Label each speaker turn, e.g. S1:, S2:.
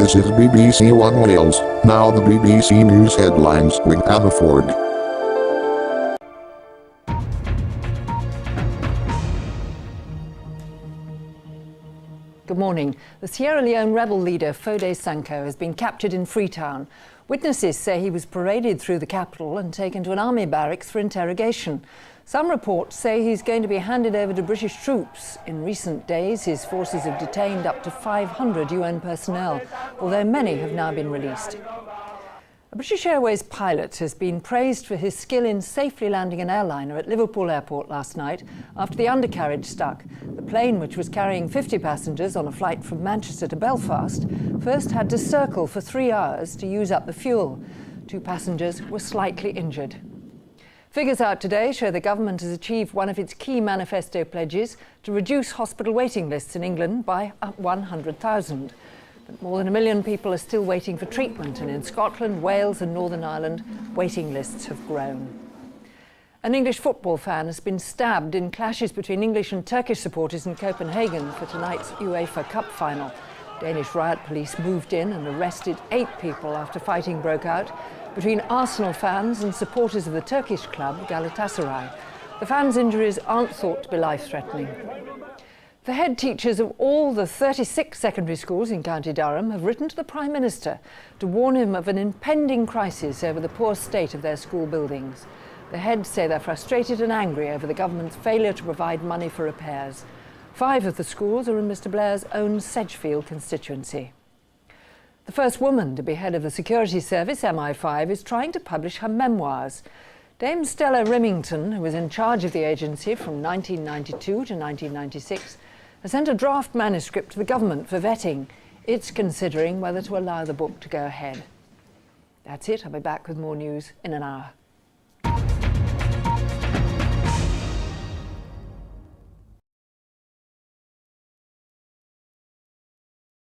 S1: This is BBC One Wales. Now the BBC News headlines with Anna Ford.
S2: Good morning. The Sierra Leone rebel leader Foday Sankoh has been captured in Freetown. Witnesses say he was paraded through the capital and taken to an army barracks for interrogation. Some reports say he's going to be handed over to British troops. In recent days, his forces have detained up to 500 UN personnel, although many have now been released. A British Airways pilot has been praised for his skill in safely landing an airliner at Liverpool Airport last night after the undercarriage stuck. The plane, which was carrying 50 passengers on a flight from Manchester to Belfast, first had to circle for 3 hours to use up the fuel. 2 passengers were slightly injured. Figures out today show the government has achieved one of its key manifesto pledges to reduce hospital waiting lists in England by 100,000. But more than 1 million people are still waiting for treatment, and in Scotland, Wales and Northern Ireland, waiting lists have grown. An English football fan has been stabbed in clashes between English and Turkish supporters in Copenhagen for tonight's UEFA Cup final. Danish riot police moved in and arrested 8 people after fighting broke out between Arsenal fans and supporters of the Turkish club Galatasaray. The fans' injuries aren't thought to be life-threatening. The head teachers of all the 36 secondary schools in County Durham have written to the Prime Minister to warn him of an impending crisis over the poor state of their school buildings. The heads say they're frustrated and angry over the government's failure to provide money for repairs. 5 of the schools are in Mr Blair's own Sedgefield constituency. The first woman to be head of the security service, MI5, is trying to publish her memoirs. Dame Stella Remington, who was in charge of the agency from 1992 to 1996, has sent a draft manuscript to the government for vetting. It's considering whether to allow the book to go ahead. That's it. I'll be back with more news in an hour.